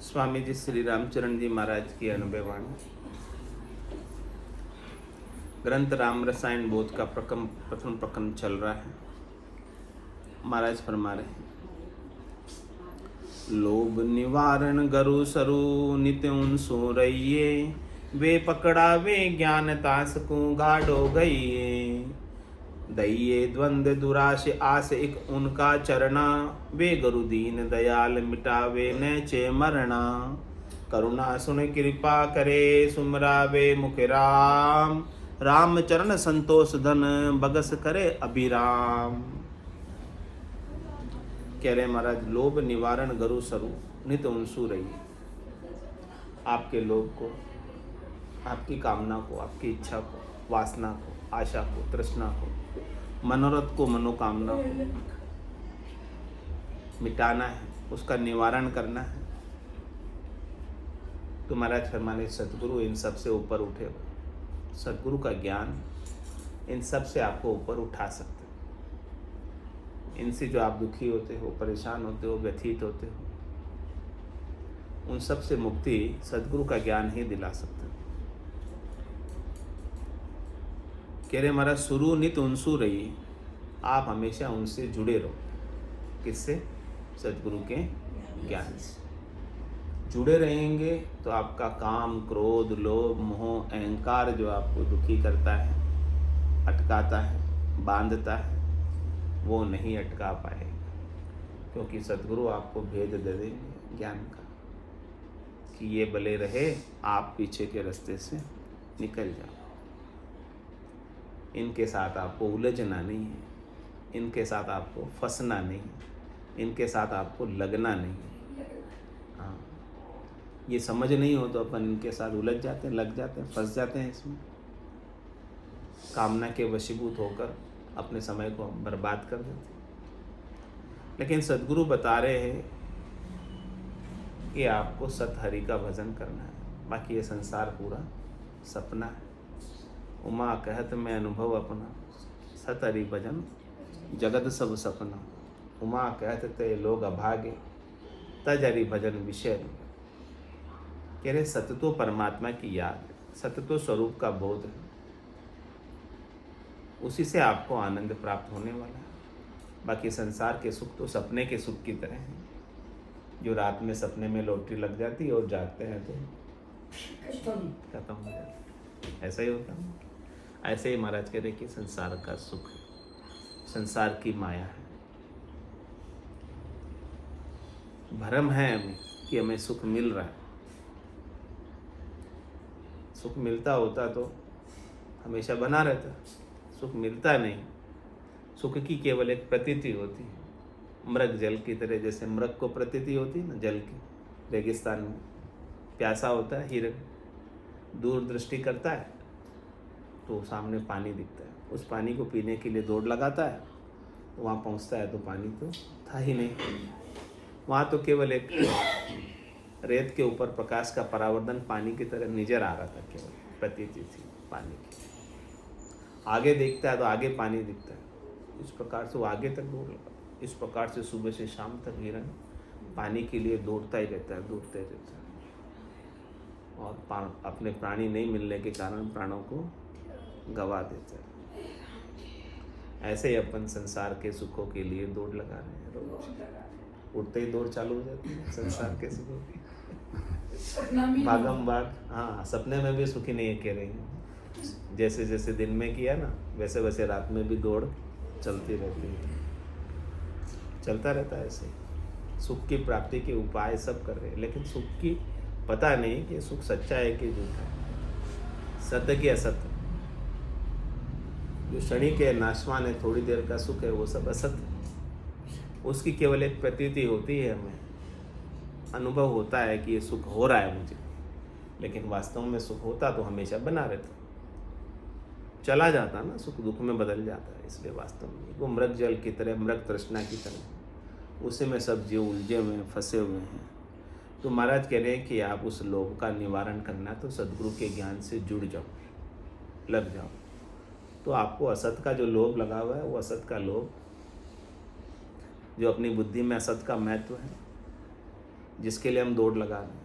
स्वामी जी श्री रामचरण जी महाराज की अनुभव वाणी। ग्रंथ राम रसायन बोध का प्रथम प्रकरण चल रहा है। महाराज फरमा रहे हैं, लोभ निवारण गरु सरु नित्य उन सो रहिए, वे पकड़ा वे ज्ञान तास को गाढ़ो गई। दैये द्वंद दुराश आस एक उनका चरना, वे गुरु दीन दयाल मिटावे न चे मरना। करुणा सुन कृपा करे सुमरावे मुख राम, राम चरण संतोष धन बगस करे अभिराम। कह रहे महाराज, लोभ निवारण गरु सरु नित उनसु रही। आपके लोभ को, आपकी कामना को, आपकी इच्छा को, वासना को, आशा को, तृष्णा को, मनोरथ को, मनोकामना को मिटाना है, उसका निवारण करना है। तो महाराज फरमाने, सतगुरु इन सब से ऊपर उठे हो। सतगुरु का ज्ञान इन सब से आपको ऊपर उठा सकते। इनसे जो आप दुखी होते हो, परेशान होते हो, व्यथित होते हो, उन सब से मुक्ति सतगुरु का ज्ञान ही दिला सकते। कह रहे महाराज, सुरु नित उनसु रही। आप हमेशा उनसे जुड़े रहो। किससे? सतगुरु के ज्ञान से जुड़े रहेंगे तो आपका काम, क्रोध, लोभ, मोह, अहंकार जो आपको दुखी करता है, अटकाता है, बांधता है, वो नहीं अटका पाएगा। क्योंकि सतगुरु आपको भेद दे देंगे ज्ञान का कि ये भले रहे, आप पीछे के रास्ते से निकल जाओ। इनके साथ आपको उलझना नहीं है, इनके साथ आपको फंसना नहीं है, इनके साथ आपको लगना नहीं है। हाँ, ये समझ नहीं हो तो अपन इनके साथ उलझ जाते हैं, लग जाते हैं, फंस जाते हैं। इसमें कामना के वशीभूत होकर अपने समय को बर्बाद कर देते हैं। लेकिन सद्गुरु बता रहे हैं कि आपको सत हरि का भजन करना है, बाकी ये संसार पूरा सपना है। उमा कहत में अनुभव अपना, सत हरि भजन जगत सब सपना। उमा कहत ते लोग अभागे, तज हरि भजन विषय। कह रहे सत्य तो परमात्मा की याद है, सत्य तो स्वरूप का बोध है, उसी से आपको आनंद प्राप्त होने वाला है। बाकी संसार के सुख तो सपने के सुख की तरह हैं, जो रात में सपने में लॉटरी लग जाती है और जागते हैं तो खत्म हो जाता है। ऐसा ही होता है। ऐसे ही महाराज कह रहे कि संसार का सुख है, संसार की माया है। भ्रम है हमें कि हमें सुख मिल रहा है। सुख मिलता होता तो हमेशा बना रहता। सुख मिलता नहीं। सुख की केवल एक प्रतीति होती है, मृग जल की तरह। जैसे मृग को प्रतीति होती है ना, जल की, रेगिस्तान में प्यासा होता है हिरन, दूर दृष्टि करता है तो सामने पानी दिखता है, उस पानी को पीने के लिए दौड़ लगाता है, वहाँ पहुँचता है तो पानी तो था ही नहीं। वहाँ तो केवल एक रेत के ऊपर प्रकाश का परावर्तन पानी की तरह नजर आ रहा था, केवल प्रतीति थी पानी की। आगे देखता है तो आगे पानी दिखता है, इस प्रकार से वो आगे तक दौड़ लगा। इस प्रकार से सुबह से शाम तक हिरन पानी के लिए दौड़ता ही रहता है, दौड़ते रहता है, और अपने प्राणी नहीं मिलने के कारण प्राणों को गवा देता है। ऐसे ही अपन संसार के सुखों के लिए दौड़ लगा रहे हैं। रोज उठते ही दौड़ चालू हो जाती है संसार के सुखों की, भागम भाग। हाँ, सपने में भी सुखी नहीं है कह रही हैं। जैसे जैसे दिन में किया ना, वैसे वैसे रात में भी दौड़ चलती रहती है, चलता रहता है। ऐसे सुख की प्राप्ति के उपाय सब कर रहे हैं, लेकिन सुख की पता नहीं कि सुख सच्चा है कि झूठा है, सत्य की असत्य। जो क्षणिक है, नाशवान है, थोड़ी देर का सुख है, वो सब असत्य। उसकी केवल एक प्रतीति होती है, हमें अनुभव होता है कि ये सुख हो रहा है मुझे, लेकिन वास्तव में सुख होता तो हमेशा बना रहता, चला जाता ना, सुख दुख में बदल जाता है। इसलिए वास्तव में वो मृग जल की तरह, मृग तृष्णा की तरह, उसी में सब जीव उलझे हुए हैं, फंसे हुए हैं। तो महाराज कह रहे हैं कि आप उस लोभ का निवारण करना तो सद्गुरु के ज्ञान से जुड़ जाओ, लग जाओ। तो आपको असत का जो लोभ लगा हुआ है, वो असत का लोभ, जो अपनी बुद्धि में असत का महत्व है, जिसके लिए हम दौड़ लगा रहे हैं,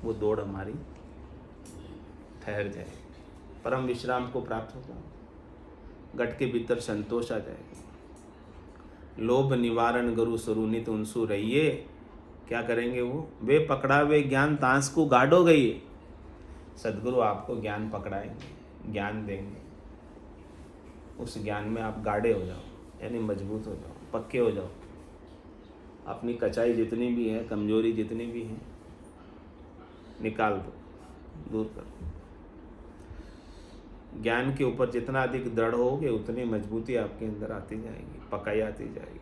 वो दौड़ हमारी ठहर जाए, परम विश्राम को प्राप्त होगा, घट के भीतर संतोष आ जाएगा। लोभ निवारण गुरु स्वरूनित उनसु रहिए। क्या करेंगे वो? वे पकड़ावे ज्ञान तांस को गाढ़ो गई। सदगुरु आपको ज्ञान पकड़ाएंगे, ज्ञान देंगे, उस ज्ञान में आप गाढ़े हो जाओ, यानी मजबूत हो जाओ, पक्के हो जाओ। अपनी कचाई जितनी भी है, कमजोरी जितनी भी है, निकाल दो, दूर कर दो। ज्ञान के ऊपर जितना अधिक दृढ़ होगे उतनी मजबूती आपके अंदर आती जाएगी, पकाई आती जाएगी।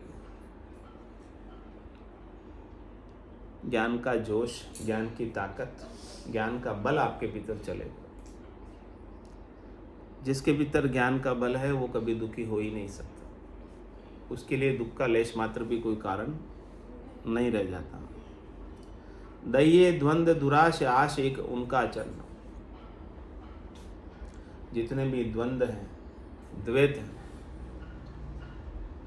ज्ञान का जोश, ज्ञान की ताकत, ज्ञान का बल आपके भीतर चलेगा। जिसके भीतर ज्ञान का बल है वो कभी दुखी हो ही नहीं सकता। उसके लिए दुख का लेश मात्र भी कोई कारण नहीं रह जाता। दैये द्वंद्व दुराश आश एक उनका चरण। जितने भी द्वंद्व हैं, द्वैत हैं,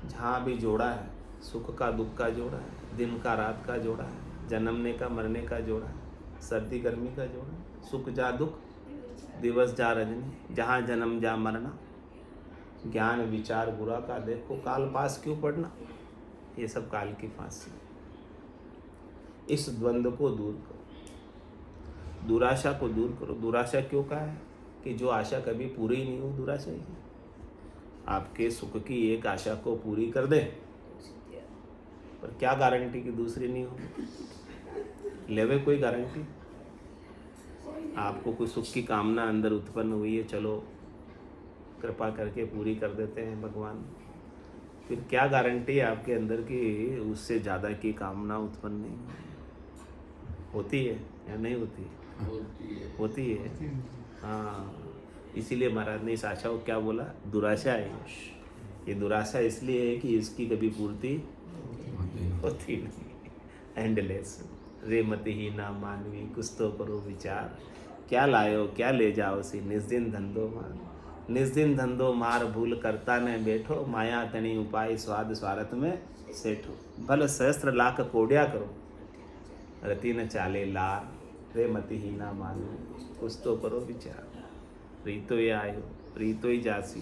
जहाँ भी जोड़ा है, सुख का दुख का जोड़ा है, दिन का रात का जोड़ा है, जन्मने का मरने का जोड़ा है, सर्दी गर्मी का जोड़ा है, सुख जा दुख, दिवस जा रजनी, जहाँ जन्म जा मरना, ज्ञान विचार बुरा का देखो काल पास क्यों पड़ना, ये सब काल की फांसी। इस द्वंद्व को दूर करो, दुराशा को दूर करो। दुराशा क्यों कहा है? कि जो आशा कभी पूरी ही नहीं हो, दुराशा ही है। आपके सुख की एक आशा को पूरी कर दे, पर क्या गारंटी कि दूसरी नहीं होगी? लेवे कोई गारंटी? आपको कोई सुख की कामना अंदर उत्पन्न हुई है, चलो कृपा करके पूरी कर देते हैं भगवान, फिर क्या गारंटी है आपके अंदर की उससे ज़्यादा की कामना उत्पन्न नहीं होती है या नहीं होती है? होती है। हाँ, इसीलिए महाराज ने इस आशा को क्या बोला? दुराशा है। ये दुराशा इसलिए है कि इसकी कभी पूर्ति होती नहीं। एंडलेस रे मति ही ना मानवी, कुछ तो करो विचार, क्या लायो क्या ले जाओ सी, निस्दिन धंधो मार, निस्दिन धंधो मार, भूल करता ने बैठो, माया तनी उपाय स्वाद स्वार्थ में सेठो, भल सहस्त्र लाख कोड्या करो, रति न चाले लार, रे मति ही ना मानवी, कुछ तो करो विचार, रीतो ये आयो रीतो ही जासी,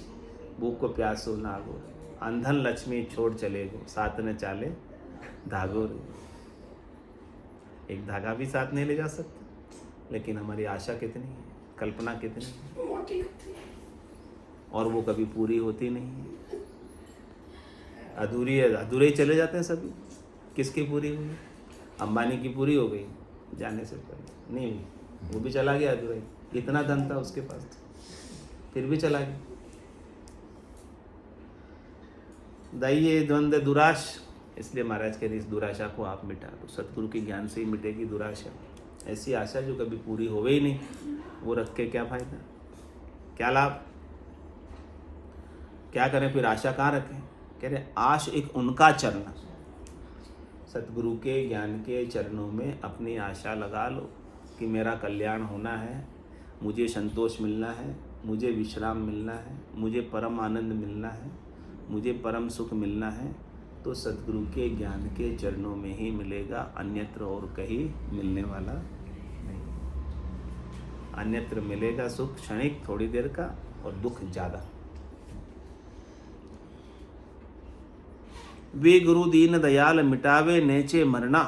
भूख को प्यासो नागो, अंधन लक्ष्मी छोड़ चले गो, साथ न चाले धागो रे। एक धागा भी साथ नहीं ले जा सकता, लेकिन हमारी आशा कितनी है, कल्पना कितनी है, और वो कभी पूरी होती नहीं है। अधूरी है, अधूरे ही चले जाते हैं सभी। किसकी पूरी हुई? अंबानी की पूरी हो गई जाने से पहले, नहीं हुई, वो भी चला गया अधूरा ही। इतना धन था उसके पास, फिर भी चला गया। दैये द्वंद्व दुराश, इसलिए महाराज कह रहे इस दुराशा को आप मिटा दो। सतगुरु के ज्ञान से ही मिटेगी दुराशा। ऐसी आशा जो कभी पूरी होवे ही नहीं, वो रख के क्या फायदा, क्या लाभ? क्या करें फिर? आशा कहाँ रखें? कह रहे आश एक उनका चरण, सतगुरु के ज्ञान के चरणों में अपनी आशा लगा लो कि मेरा कल्याण होना है, मुझे संतोष मिलना है, मुझे विश्राम मिलना है, मुझे परम आनंद मिलना है, मुझे परम सुख मिलना है, तो सतगुरु के ज्ञान के चरणों में ही मिलेगा, अन्यत्र और कहीं मिलने वाला नहीं। अन्यत्र मिलेगा सुख क्षणिक थोड़ी देर का और दुख ज़्यादा। वे गुरु दीन दयाल मिटावे नेचे मरना।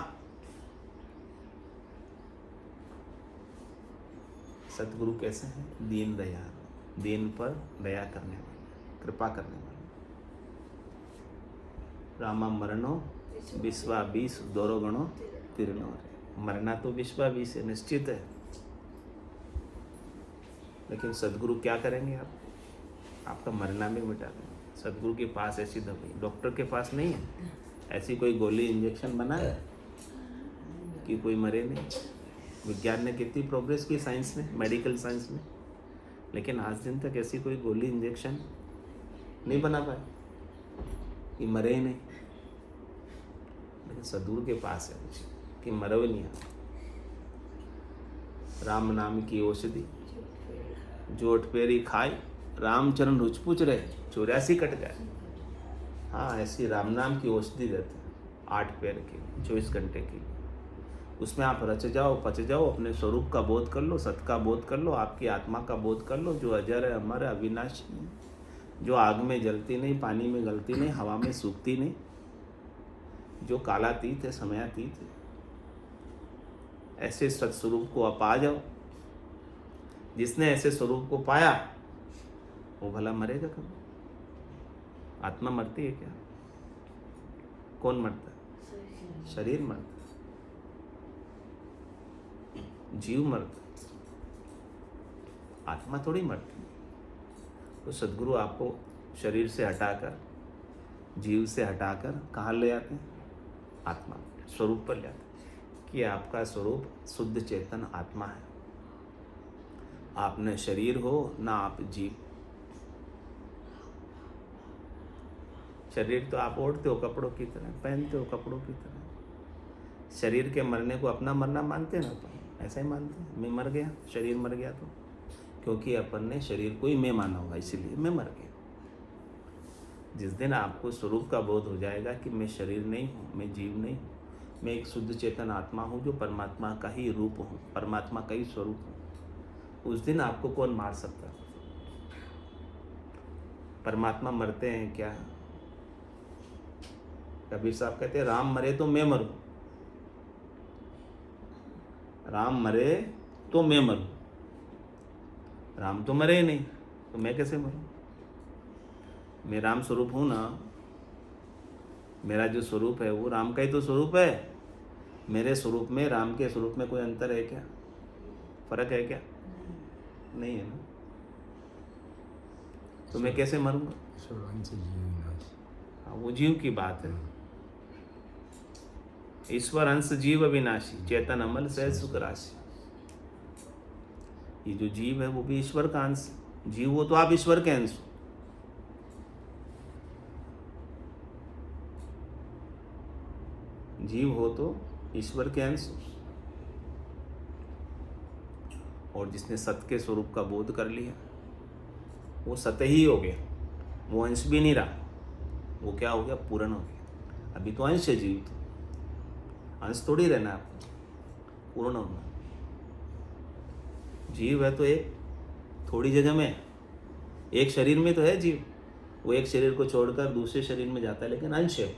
सतगुरु कैसे हैं? दीन दयाल, दीन पर दया करने वाले, कृपा करने वाले। रामा मरणो विश्वा 20 दोरो गणो तिरनो। मरना तो विश्वा 20 है, निश्चित है, लेकिन सदगुरु क्या करेंगे? आपका मरना भी मिटा देंगे। सदगुरु के पास ऐसी दवाई डॉक्टर के पास नहीं है, ऐसी कोई गोली इंजेक्शन बना है कि कोई मरे नहीं। विज्ञान ने कितनी प्रोग्रेस की साइंस में, मेडिकल साइंस में, लेकिन आज दिन तक ऐसी कोई गोली इंजेक्शन नहीं बना पाए कि मरे ही नहीं। लेकिन सदगुरु के पास है कि मरो नहीं। राम नाम की औषधि जो अठपेरी खाई, रामचरण रुचपुच रहे 84 कट गए। हाँ, ऐसी राम नाम की औषधि देते हैं 8 पैर की, 24 घंटे की। उसमें आप रच जाओ, पच जाओ, अपने स्वरूप का बोध कर लो, सत का बोध कर लो, आपकी आत्मा का बोध कर लो, जो अजर है, अमर है, अविनाशी है, जो आग में जलती नहीं, पानी में गलती नहीं, हवा में सूखती नहीं, जो कालातीत है, समयातीत है। ऐसे सत्स्वरूप को आप आ जाओ। जिसने ऐसे स्वरूप को पाया वो भला मरेगा कभी? आत्मा मरती है क्या? कौन मरता है? शरीर मरता है, जीव मरता है, आत्मा थोड़ी मरती है। तो सद्गुरु आपको शरीर से हटाकर, जीव से हटाकर कहाँ ले आते हैं? आत्मा स्वरूप पर ले आते हैं कि आपका स्वरूप शुद्ध चेतन आत्मा है। आप न शरीर हो ना आप जीव। शरीर तो आप ओढ़ते हो कपड़ों की तरह, पहनते हो कपड़ों की तरह। शरीर के मरने को अपना मरना मानते हैं ना अपन, ऐसा ही मानते हैं। मैं मर गया, शरीर मर गया, तो क्योंकि अपन ने शरीर को ही मैं माना हुआ, इसीलिए मैं मर गया। जिस दिन आपको स्वरूप का बोध हो जाएगा कि मैं शरीर नहीं हूँ, मैं जीव नहीं हूँ, मैं एक शुद्ध चेतन आत्मा हूँ जो परमात्मा का ही रूप हूँ, परमात्मा का ही स्वरूप हूँ, उस दिन आपको कौन मार सकता? परमात्मा मरते हैं क्या? कबीर साहब कहते हैं राम मरे तो मैं मरूं, राम मरे तो मैं मरूं। राम तो मरे ही नहीं, तो मैं कैसे मरूं? मैं राम स्वरूप हूं ना। मेरा जो स्वरूप है वो राम का ही तो स्वरूप है। मेरे स्वरूप में राम के स्वरूप में कोई अंतर है क्या? फर्क है क्या? नहीं है ना। तो मैं कैसे मरूंगा? हाँ, वो जीव की बात है। ईश्वर अंश जीव अविनाशी, चेतन अमल सहज सुख राशि। ये जो जीव है वो भी ईश्वर का अंश। जीव हो तो आप ईश्वर के अंश हो। जीव हो तो ईश्वर के अंश हो। और जिसने सत्य के स्वरूप का बोध कर लिया वो सत्य ही हो गया, वो अंश भी नहीं रहा। वो क्या हो गया? पूर्ण हो गया। अभी तो अंश है जीव, तो अंश थोड़ी रहना आपको, पूर्ण होना। जीव है तो एक थोड़ी जगह में, एक शरीर में तो है जीव। वो एक शरीर को छोड़कर दूसरे शरीर में जाता है, लेकिन अंश है।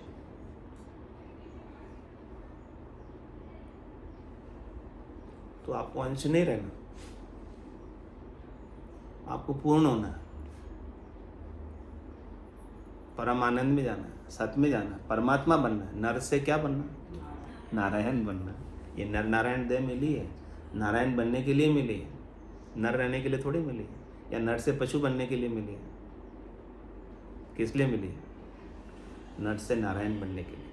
तो आपको अंश नहीं रहना, आपको पूर्ण होना है, परम आनंद में जाना है, सत्य में जाना है, परमात्मा बनना है। नर से क्या बनना? नारायण बनना। ये नर नारायण देह मिली है, नारायण बनने के लिए मिली है, नर रहने के लिए थोड़ी मिली है, या नर से पशु बनने के लिए मिली है। किस लिए मिली है? नर से नारायण बनने के लिए।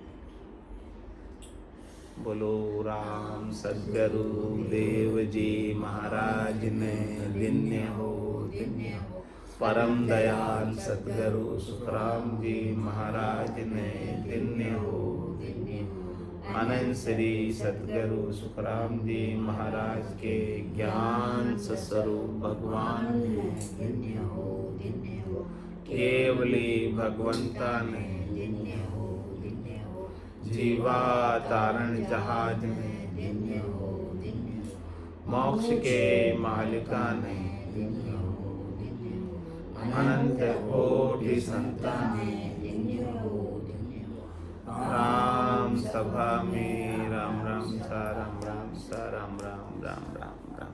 बोलो राम सद्गुरु देव जी महाराज ने धन्य हो, परम दयाल सद्गुरु सुखराम जी महाराज ने धन्य हो। अनंत श्री सद्गुरु सुखराम जी महाराज के ज्ञान स्वरूप भगवान ने धन्य हो, केवली भगवंता ने जीवा तारण जहाज में, मोक्ष के मालिका ने, अनंत कोटि संतान राम सभा में राम राम सा राम राम सा राम राम राम राम राम।